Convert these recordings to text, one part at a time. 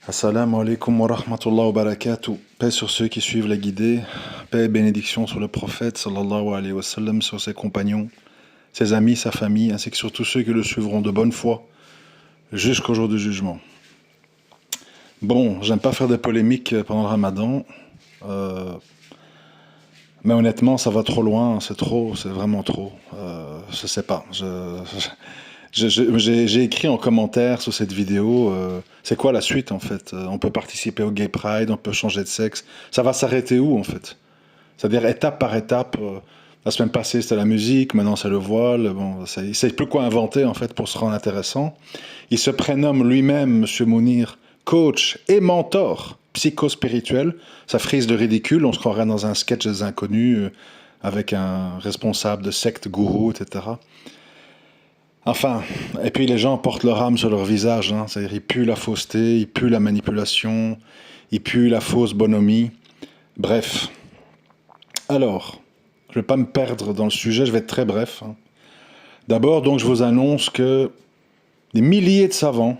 Assalamu alaikum wa rahmatullah wa barakatuh. Paix sur ceux qui suivent la guidée, paix et bénédiction sur le prophète sallallahu alayhi wa sallam, sur ses compagnons, ses amis, sa famille, ainsi que sur tous ceux qui le suivront de bonne foi jusqu'au jour du jugement. Bon, j'aime pas faire des polémiques pendant le ramadan, mais honnêtement, ça va trop loin, c'est trop, c'est vraiment trop. Je sais pas, j'ai écrit en commentaire sous cette vidéo, c'est quoi la suite en fait? On peut participer au Gay Pride, on peut changer de sexe. Ça va s'arrêter où en fait? C'est-à-dire étape par étape. La semaine passée c'était la musique, maintenant c'est le voile. Bon, il sait plus quoi inventer en fait pour se rendre intéressant. Il se prénomme lui-même, Monsieur Mounir, coach et mentor psychospirituel. Ça frise de ridicule, on se croirait dans un sketch des inconnus avec un responsable de secte, gourou, etc. Enfin, et puis les gens portent leur âme sur leur visage, hein. C'est-à-dire ils puent la fausseté, ils puent la manipulation, ils puent la fausse bonhomie. Bref. Alors, je ne vais pas me perdre dans le sujet, je vais être très bref, hein. D'abord, donc, je vous annonce que des milliers de savants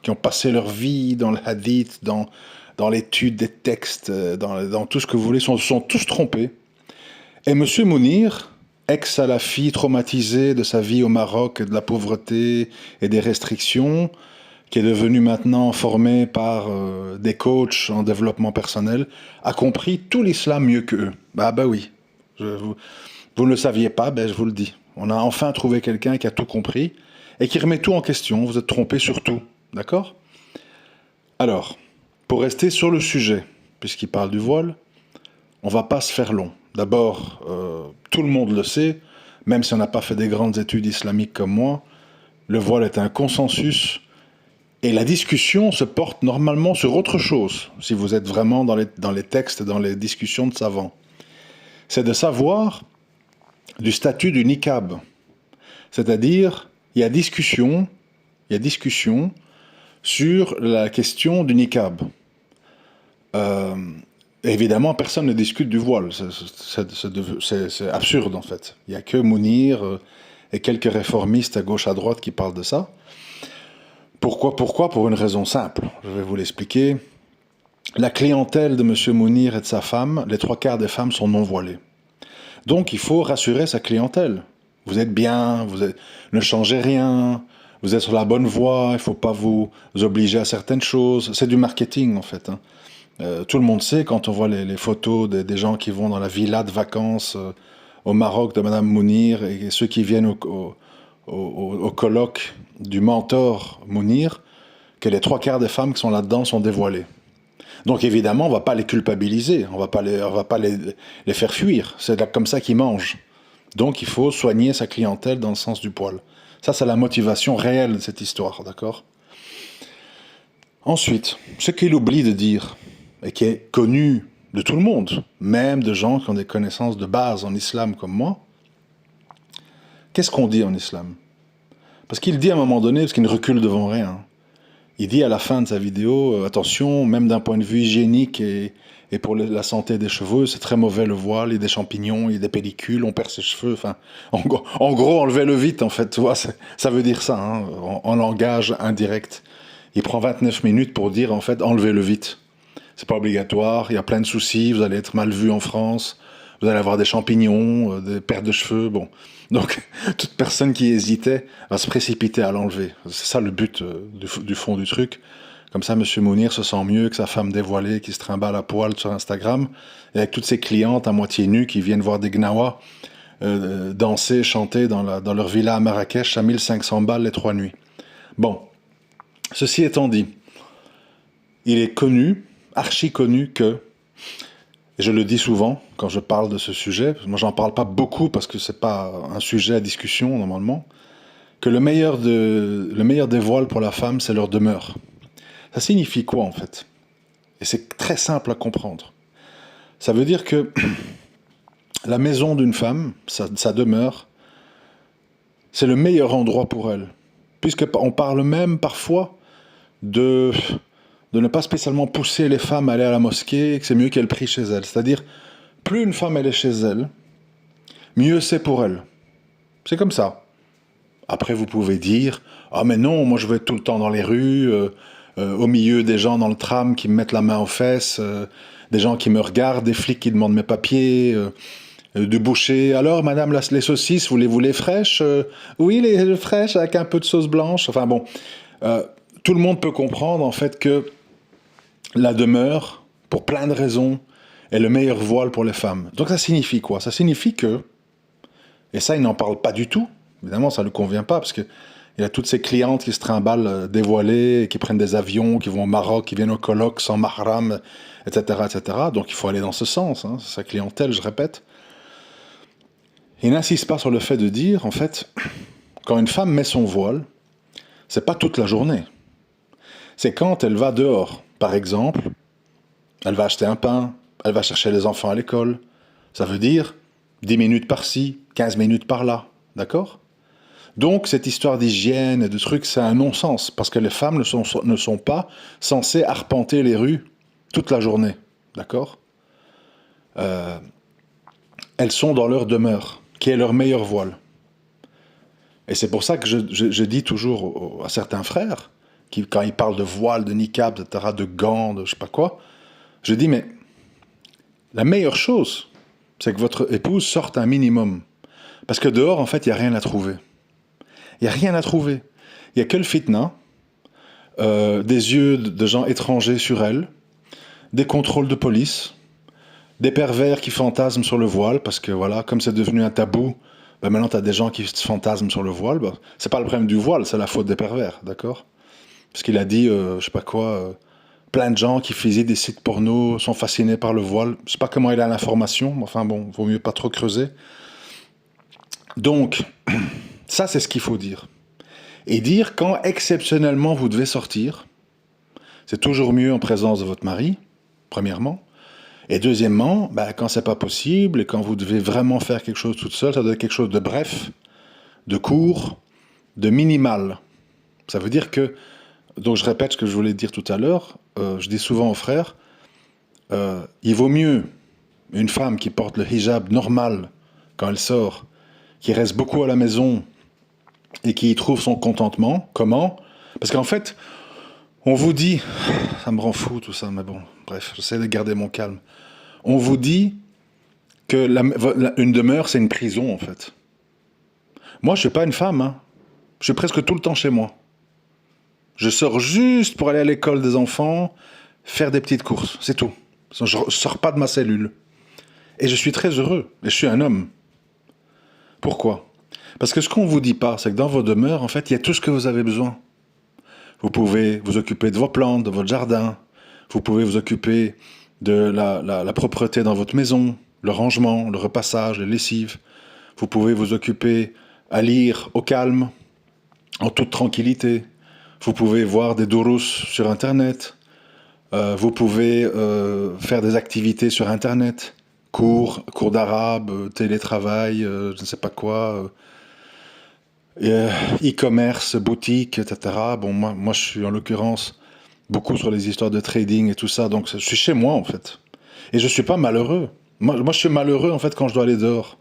qui ont passé leur vie dans le hadith, dans l'étude des textes, dans tout ce que vous voulez, sont tous trompés. Et Monsieur Mounir, ex-salafi traumatisé de sa vie au Maroc, de la pauvreté et des restrictions, qui est devenu maintenant formé par des coachs en développement personnel, a compris tout l'islam mieux qu'eux. Bah oui, vous ne le saviez pas, ben je vous le dis. On a enfin trouvé quelqu'un qui a tout compris et qui remet tout en question. Vous êtes trompé sur tout, d'accord? Alors, pour rester sur le sujet, puisqu'il parle du voile, on va pas se faire long. D'abord, tout le monde le sait, même si on n'a pas fait des grandes études islamiques comme moi, le voile est un consensus et la discussion se porte normalement sur autre chose, si vous êtes vraiment dans les textes, dans les discussions de savants. C'est de savoir du statut du niqab. C'est-à-dire, il y a discussion sur la question du niqab. Évidemment, personne ne discute du voile. C'est absurde, en fait. Il n'y a que Mounir et quelques réformistes à gauche, à droite qui parlent de ça. Pourquoi? Pour une raison simple. Je vais vous l'expliquer. La clientèle de M. Mounir et de sa femme, les trois quarts des femmes sont non voilées. Donc, il faut rassurer sa clientèle. Vous êtes bien, ne changez rien, vous êtes sur la bonne voie, il ne faut pas vous obliger à certaines choses. C'est du marketing, en fait, hein. Tout le monde sait, quand on voit les photos des gens qui vont dans la villa de vacances au Maroc de Madame Mounir et ceux qui viennent au colloque du mentor Mounir, que les trois quarts des femmes qui sont là-dedans sont dévoilées. Donc évidemment, on ne va pas les culpabiliser, on va pas les faire fuir. C'est comme ça qu'ils mangent. Donc il faut soigner sa clientèle dans le sens du poil. Ça, c'est la motivation réelle de cette histoire, d'accord? Ensuite, ce qu'il oublie de dire, et qui est connu de tout le monde, même de gens qui ont des connaissances de base en islam comme moi, qu'est-ce qu'on dit en islam? Parce qu'il dit à un moment donné, parce qu'il ne recule devant rien, il dit à la fin de sa vidéo, attention, même d'un point de vue hygiénique et pour la santé des cheveux, c'est très mauvais le voile, il y a des champignons, il y a des pellicules, on perd ses cheveux, enfin, en gros, enlevez-le vite, en fait, tu vois, ça veut dire ça, hein, en langage indirect. Il prend 29 minutes pour dire, en fait, enlevez-le vite. C'est pas obligatoire, il y a plein de soucis, vous allez être mal vu en France, vous allez avoir des champignons, des pertes de cheveux, bon. Donc, toute personne qui hésitait va se précipiter à l'enlever. C'est ça le but du fond du truc. Comme ça, Monsieur Mounir se sent mieux que sa femme dévoilée qui se trimballe à poil sur Instagram, et avec toutes ses clientes à moitié nues qui viennent voir des gnawas danser, chanter dans leur villa à Marrakech à 1500 balles les 3 nuits. Bon, ceci étant dit, il est connu, archi connu que, et je le dis souvent quand je parle de ce sujet, moi j'en parle pas beaucoup parce que c'est pas un sujet à discussion normalement, que le meilleur des voiles pour la femme, c'est leur demeure. Ça signifie quoi en fait? Et c'est très simple à comprendre. Ça veut dire que la maison d'une femme, sa demeure, c'est le meilleur endroit pour elle. Puisqu'on parle même parfois de ne pas spécialement pousser les femmes à aller à la mosquée, que c'est mieux qu'elles prient chez elles. C'est-à-dire, plus une femme elle est chez elle, mieux c'est pour elle. C'est comme ça. Après, vous pouvez dire, ah mais non, moi je veux être tout le temps dans les rues, au milieu des gens dans le tram qui me mettent la main aux fesses, des gens qui me regardent, des flics qui demandent mes papiers, du boucher. Alors, madame, les saucisses, voulez-vous les fraîches? Oui, les fraîches avec un peu de sauce blanche. Enfin bon, tout le monde peut comprendre en fait que la demeure, pour plein de raisons, est le meilleur voile pour les femmes. Donc ça signifie quoi? Ça signifie que, et ça, il n'en parle pas du tout. Évidemment, ça ne lui convient pas, parce qu'il y a toutes ces clientes qui se trimballent dévoilées, qui prennent des avions, qui vont au Maroc, qui viennent au colloque sans mahram, etc., etc. Donc il faut aller dans ce sens, hein, c'est sa clientèle, je répète. Il n'insiste pas sur le fait de dire, en fait, quand une femme met son voile, c'est pas toute la journée. C'est quand elle va dehors. Par exemple, elle va acheter un pain, elle va chercher les enfants à l'école. Ça veut dire 10 minutes par-ci, 15 minutes par-là. D'accord? Donc, cette histoire d'hygiène et de trucs, c'est un non-sens, parce que les femmes ne sont pas censées arpenter les rues toute la journée. D'accord? Elles sont dans leur demeure, qui est leur meilleur voile. Et c'est pour ça que je dis toujours à certains frères, qui, quand ils parlent de voile, de niqab, etc., de gants, de je sais pas quoi, je dis, mais la meilleure chose, c'est que votre épouse sorte un minimum. Parce que dehors, en fait, il n'y a rien à trouver. Il n'y a rien à trouver. Il n'y a que le fitna, des yeux de gens étrangers sur elle, des contrôles de police, des pervers qui fantasment sur le voile, parce que voilà, comme c'est devenu un tabou, ben maintenant tu as des gens qui se fantasment sur le voile. Ben, c'est pas le problème du voile, c'est la faute des pervers, d'accord? Parce qu'il a dit, je sais pas quoi, plein de gens qui faisaient des sites porno sont fascinés par le voile. Je sais pas comment il a l'information, mais enfin bon, vaut mieux pas trop creuser. Donc, ça c'est ce qu'il faut dire. Et dire quand exceptionnellement vous devez sortir, c'est toujours mieux en présence de votre mari, premièrement. Et deuxièmement, ben, quand c'est pas possible et quand vous devez vraiment faire quelque chose toute seule, ça doit être quelque chose de bref, de court, de minimal. Ça veut dire que, donc je répète ce que je voulais dire tout à l'heure, je dis souvent aux frères, il vaut mieux une femme qui porte le hijab normal quand elle sort, qui reste beaucoup à la maison et qui y trouve son contentement. Comment? Parce qu'en fait, on vous dit, ça me rend fou tout ça, mais bon, bref, j'essaie de garder mon calme. On vous dit que une demeure, c'est une prison, en fait. Moi, je suis pas une femme, hein. Je suis presque tout le temps chez moi. Je sors juste pour aller à l'école des enfants, faire des petites courses, c'est tout. Je ne sors pas de ma cellule. Et je suis très heureux, et je suis un homme. Pourquoi? Parce que ce qu'on ne vous dit pas, c'est que dans vos demeures, en fait, il y a tout ce que vous avez besoin. Vous pouvez vous occuper de vos plantes, de votre jardin. Vous pouvez vous occuper de la propreté dans votre maison, le rangement, le repassage, les lessives. Vous pouvez vous occuper à lire au calme, en toute tranquillité. Vous pouvez voir des dourous sur Internet. Vous pouvez faire des activités sur Internet. Cours d'arabe, télétravail, je ne sais pas quoi. E-commerce, boutique, etc. Bon, moi, je suis en l'occurrence beaucoup sur les histoires de trading et tout ça, donc je suis chez moi en fait. Et je suis pas malheureux. Moi, je suis malheureux en fait quand je dois aller dehors.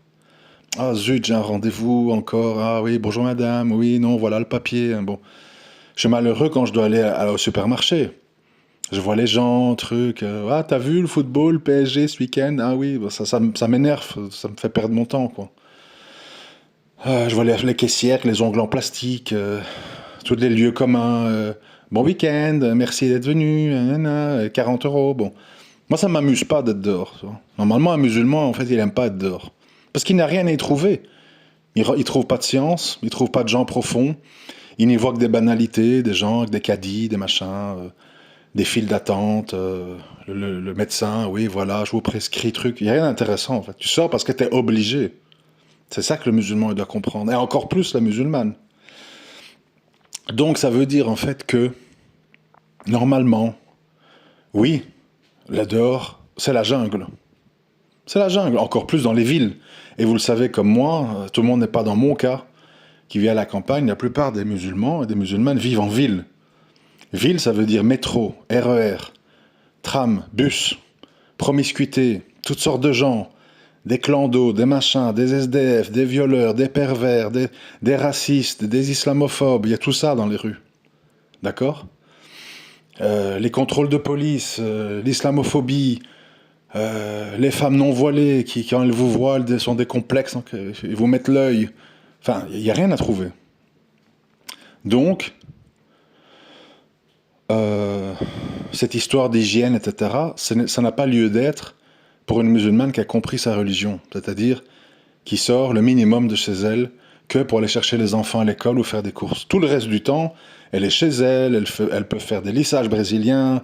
Ah zut, j'ai un rendez-vous encore. Ah oui, bonjour madame. Oui, non, voilà le papier. Bon, je suis malheureux quand je dois aller au supermarché. Je vois les gens, trucs. Ah, t'as vu le football, PSG ce week-end? Ah oui, bah, ça m'énerve, ça me fait perdre mon temps, quoi. Je vois les caissières, les ongles en plastique, tous les lieux communs. Bon week-end, merci d'être venu, 40 euros. Bon, moi ça m'amuse pas d'être dehors. Tu vois. Normalement, un musulman, en fait, il aime pas être dehors. Parce qu'il n'a rien à y trouver. Il trouve pas de science, il trouve pas de gens profonds. Il n'y voit que des banalités, des gens avec des caddies, des machins, des files d'attente, le médecin, oui, voilà, je vous prescris truc. Il n'y a rien d'intéressant, en fait. Tu sors parce que tu es obligé. C'est ça que le musulman il doit comprendre. Et encore plus la musulmane. Donc ça veut dire en fait que, normalement, oui, là dehors, c'est la jungle. C'est la jungle, encore plus dans les villes. Et vous le savez comme moi, tout le monde n'est pas dans mon cas, qui vit à la campagne, la plupart des musulmans et des musulmanes vivent en ville. Ville, ça veut dire métro, RER, tram, bus, promiscuité, toutes sortes de gens, des clandos, des machins, des SDF, des violeurs, des pervers, des racistes, des islamophobes, il y a tout ça dans les rues. D'accord? les contrôles de police, l'islamophobie, les femmes non voilées qui, quand elles vous voilent, sont des complexes, donc, ils vous mettent l'œil. Enfin, il n'y a rien à trouver. Donc, cette histoire d'hygiène, etc., ça n'a pas lieu d'être pour une musulmane qui a compris sa religion, c'est-à-dire qui sort le minimum de chez elle que pour aller chercher les enfants à l'école ou faire des courses. Tout le reste du temps, elle est chez elle, elle peut faire des lissages brésiliens,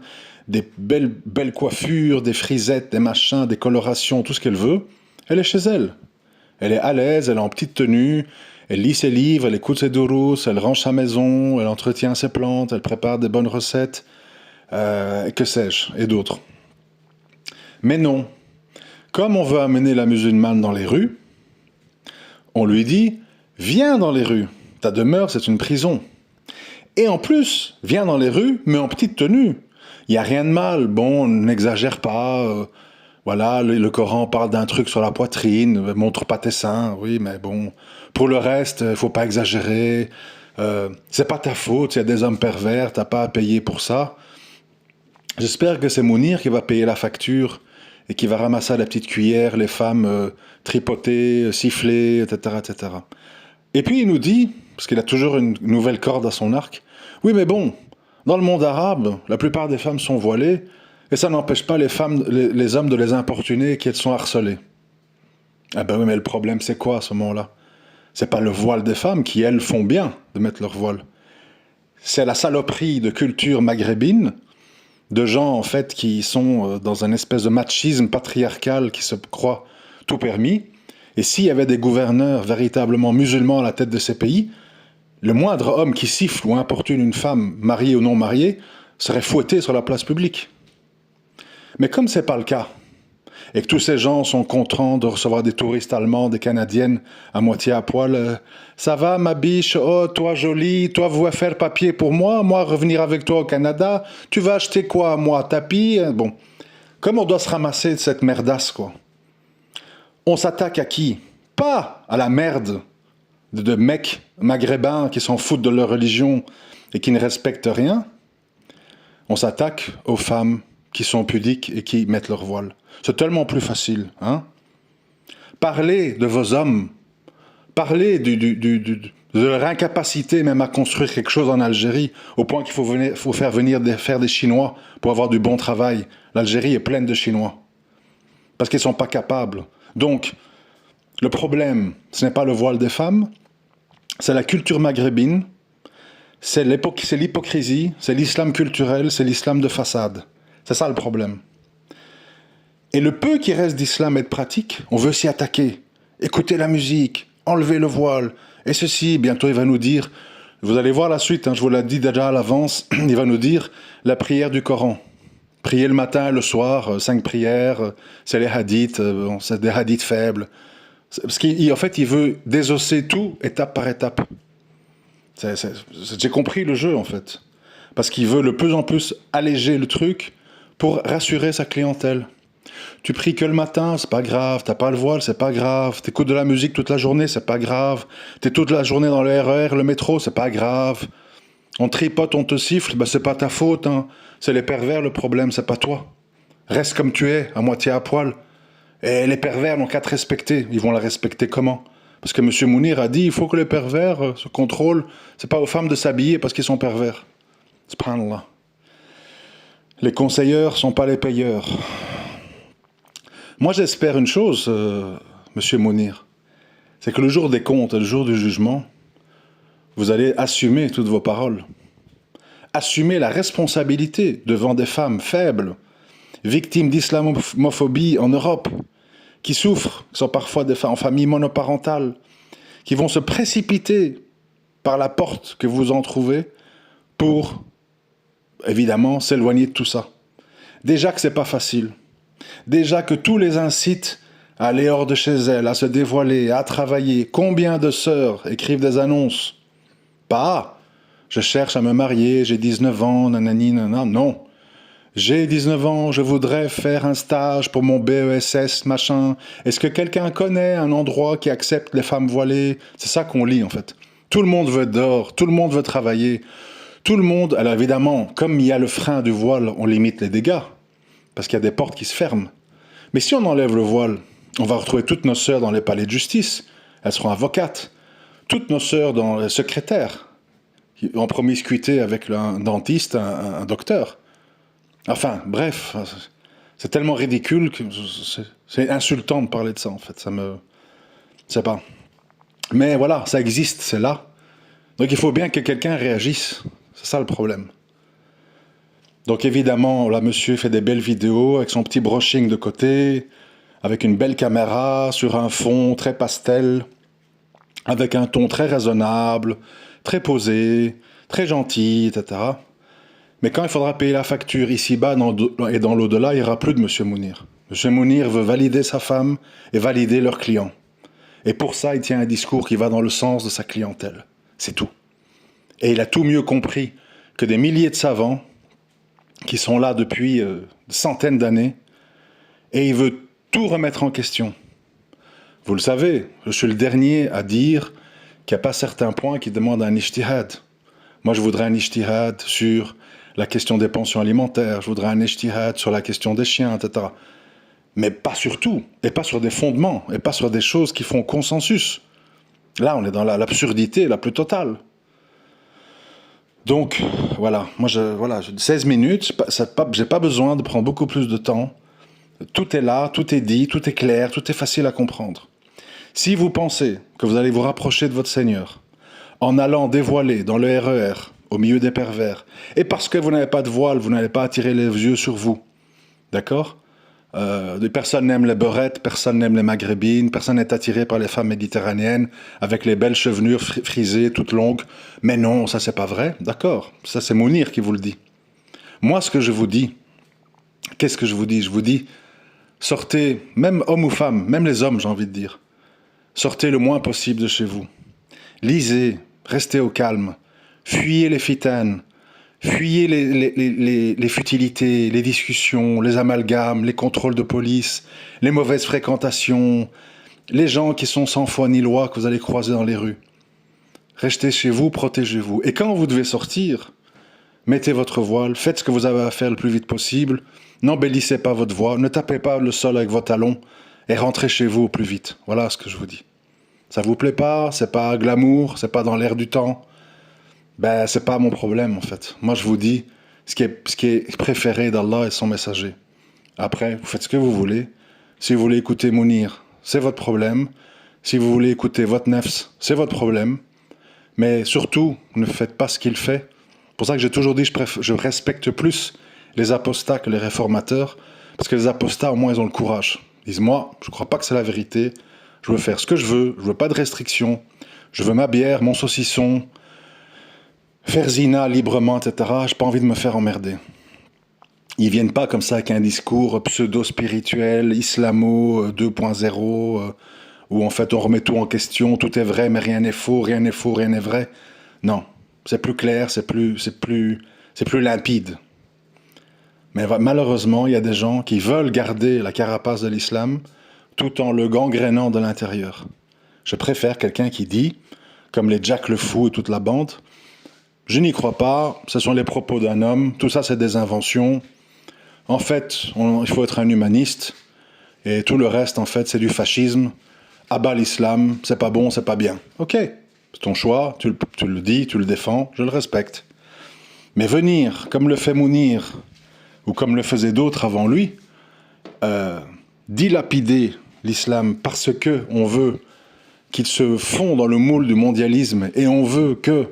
des belles coiffures, des frisettes, des machins, des colorations, tout ce qu'elle veut. Elle est chez elle. Elle est à l'aise, elle est en petite tenue, elle lit ses livres, elle écoute ses dourous, elle range sa maison, elle entretient ses plantes, elle prépare des bonnes recettes, que sais-je, et d'autres. Mais non, comme on veut amener la musulmane dans les rues, on lui dit « Viens dans les rues, ta demeure c'est une prison. Et en plus, viens dans les rues, mais en petite tenue. Il n'y a rien de mal, bon, n'exagère pas, voilà, le Coran parle d'un truc sur la poitrine, montre pas tes seins, oui, mais bon, pour le reste, il faut pas exagérer, c'est pas ta faute, il y a des hommes pervers, t'as pas à payer pour ça. » J'espère que c'est Mounir qui va payer la facture et qui va ramasser à la petite cuillère les femmes tripotées, sifflées, etc., etc. Et puis il nous dit, parce qu'il a toujours une nouvelle corde à son arc, oui mais bon, dans le monde arabe, la plupart des femmes sont voilées, et ça n'empêche pas les hommes de les importuner et qu'elles sont harcelées. Ah ben oui, mais le problème c'est quoi à ce moment-là? C'est pas le voile des femmes qui, elles, font bien de mettre leur voile. C'est la saloperie de culture maghrébine, de gens en fait qui sont dans un espèce de machisme patriarcal qui se croient tout permis. Et s'il y avait des gouverneurs véritablement musulmans à la tête de ces pays, le moindre homme qui siffle ou importune une femme, mariée ou non mariée, serait fouetté sur la place publique. Mais comme ce n'est pas le cas, et que tous ces gens sont contents de recevoir des touristes allemands, des Canadiennes, à moitié à poil, ça va ma biche, oh toi jolie, toi veux faire papier pour moi revenir avec toi au Canada, tu vas acheter quoi moi, tapis? Bon, comme on doit se ramasser de cette merdasse quoi. On s'attaque à qui? Pas à la merde de mecs maghrébins qui s'en foutent de leur religion et qui ne respectent rien. On s'attaque aux femmes qui sont pudiques et qui mettent leur voile. C'est tellement plus facile. Hein? Parlez de vos hommes. Parlez de leur incapacité même à construire quelque chose en Algérie, au point qu'il faut faire des Chinois pour avoir du bon travail. L'Algérie est pleine de Chinois. Parce qu'ils ne sont pas capables. Donc, le problème, ce n'est pas le voile des femmes, c'est la culture maghrébine, c'est l'hypocrisie, c'est l'islam culturel, c'est l'islam de façade. C'est ça le problème. Et le peu qui reste d'islam et de pratique, on veut s'y attaquer. Écoutez la musique, enlevez le voile. Et ceci, bientôt il va nous dire, vous allez voir la suite, hein, je vous l'ai dit déjà à l'avance, il va nous dire la prière du Coran. Prier le matin et le soir, 5 prières, c'est les hadiths, c'est des hadiths faibles. Parce qu'en fait, il veut désosser tout étape par étape. J'ai compris le jeu, en fait. Parce qu'il veut de plus en plus alléger le truc pour rassurer sa clientèle. Tu pries que le matin, c'est pas grave. T'as pas le voile, c'est pas grave. T'écoutes de la musique toute la journée, c'est pas grave. T'es toute la journée dans le RER, le métro, c'est pas grave. On tripote, on te siffle, ben c'est pas ta faute. Hein. C'est les pervers le problème, c'est pas toi. Reste comme tu es, à moitié à poil. Et les pervers n'ont qu'à te respecter. Ils vont la respecter comment? Parce que M. Mounir a dit il faut que les pervers se contrôlent. C'est pas aux femmes de s'habiller parce qu'ils sont pervers. Subhanallah. Les conseilleurs sont pas les payeurs. Moi j'espère une chose, M. Mounir, c'est que le jour des comptes, le jour du jugement, vous allez assumer toutes vos paroles. Assumer la responsabilité devant des femmes faibles, victimes d'islamophobie en Europe, qui souffrent, qui sont parfois des femmes en famille monoparentale, qui vont se précipiter par la porte que vous en trouvez pour, évidemment, s'éloigner de tout ça. Déjà que c'est pas facile. Déjà que tous les incitent à aller hors de chez elles, à se dévoiler, à travailler. Combien de sœurs écrivent des annonces? Pas « je cherche à me marier, j'ai 19 ans, nanani, nanana ». Non. J'ai 19 ans, je voudrais faire un stage pour mon BESS, machin. Est-ce que quelqu'un connaît un endroit qui accepte les femmes voilées? C'est ça qu'on lit, en fait. Tout le monde veut être dehors, tout le monde veut travailler. Tout le monde, alors évidemment, comme il y a le frein du voile, on limite les dégâts, parce qu'il y a des portes qui se ferment. Mais si on enlève le voile, on va retrouver toutes nos sœurs dans les palais de justice, elles seront avocates, toutes nos sœurs dans les secrétaires, en promiscuité avec un dentiste, un docteur. Enfin, bref, c'est tellement ridicule que c'est insultant de parler de ça, en fait. Ça me... Je sais pas. Mais voilà, ça existe, c'est là. Donc il faut bien que quelqu'un réagisse. C'est ça le problème. Donc évidemment, là, monsieur fait des belles vidéos avec son petit brushing de côté, avec une belle caméra, sur un fond très pastel, avec un ton très raisonnable, très posé, très gentil, etc. Mais quand il faudra payer la facture ici-bas et dans l'au-delà, il n'y aura plus de monsieur Mounir. Monsieur Mounir veut valider sa femme et valider leurs clients. Et pour ça, il tient un discours qui va dans le sens de sa clientèle. C'est tout. Et il a tout mieux compris que des milliers de savants qui sont là depuis des centaines d'années, et il veut tout remettre en question. Vous le savez, je suis le dernier à dire qu'il n'y a pas certains points qui demandent un ijtihad. Moi, je voudrais un ijtihad sur la question des pensions alimentaires, je voudrais un ijtihad sur la question des chiens, etc. Mais pas sur tout, et pas sur des fondements, et pas sur des choses qui font consensus. Là, on est dans l'absurdité la plus totale. Donc, voilà, moi, 16 minutes, j'ai pas besoin de prendre beaucoup plus de temps. Tout est là, tout est dit, tout est clair, tout est facile à comprendre. Si vous pensez que vous allez vous rapprocher de votre Seigneur en allant dévoiler dans le RER, au milieu des pervers, et parce que vous n'avez pas de voile, vous n'allez pas attirer les yeux sur vous, d'accord ? Personne n'aime les beurettes, personne n'aime les maghrébines, personne n'est attiré par les femmes méditerranéennes avec les belles chevelures frisées, toutes longues. Mais non, ça c'est pas vrai, d'accord. Ça c'est Mounir qui vous le dit. Moi ce que je vous dis, qu'est-ce que je vous dis ? Je vous dis, sortez, même hommes ou femmes, même les hommes j'ai envie de dire, sortez le moins possible de chez vous. Lisez, restez au calme, fuyez les fitanes, fuyez les futilités, les discussions, les amalgames, les contrôles de police, les mauvaises fréquentations, les gens qui sont sans foi ni loi que vous allez croiser dans les rues. Restez chez vous, protégez-vous. Et quand vous devez sortir, mettez votre voile, faites ce que vous avez à faire le plus vite possible, n'embellissez pas votre voix, ne tapez pas le sol avec vos talons et rentrez chez vous au plus vite. Voilà ce que je vous dis. Ça vous plaît pas, c'est pas glamour, c'est pas dans l'air du temps. Ben, c'est pas mon problème, en fait. Moi, je vous dis ce qui est préféré d'Allah et son messager. Après, vous faites ce que vous voulez. Si vous voulez écouter Mounir, c'est votre problème. Si vous voulez écouter votre nefs, c'est votre problème. Mais surtout, ne faites pas ce qu'il fait. C'est pour ça que j'ai toujours dit je respecte plus les apostats que les réformateurs. Parce que les apostats, au moins, ils ont le courage. Ils disent, moi, je crois pas que c'est la vérité. Je veux faire ce que je veux pas de restrictions. Je veux ma bière, mon saucisson, faire zina librement, etc. J'ai pas envie de me faire emmerder. Ils viennent pas comme ça avec un discours pseudo-spirituel, islamo 2.0, où en fait on remet tout en question, tout est vrai mais rien n'est faux, rien n'est faux, rien n'est vrai. Non, c'est plus clair, c'est plus limpide. Mais malheureusement, il y a des gens qui veulent garder la carapace de l'islam tout en le gangrénant de l'intérieur. Je préfère quelqu'un qui dit, comme les Jack le Fou et toute la bande, je n'y crois pas, ce sont les propos d'un homme, tout ça c'est des inventions. En fait, il faut être un humaniste, et tout le reste, en fait, c'est du fascisme. Abat l'islam, c'est pas bon, c'est pas bien. Ok, c'est ton choix, tu le dis, tu le défends, je le respecte. Mais venir, comme le fait Mounir, ou comme le faisaient d'autres avant lui, dilapider l'islam parce que on veut qu'il se fond dans le moule du mondialisme et on veut que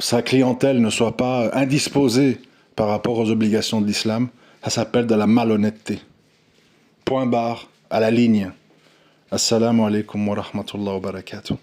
sa clientèle ne soit pas indisposée par rapport aux obligations de l'islam, ça s'appelle de la malhonnêteté. Point barre, à la ligne. Assalamu alaikum wa rahmatullahi wa barakatuh.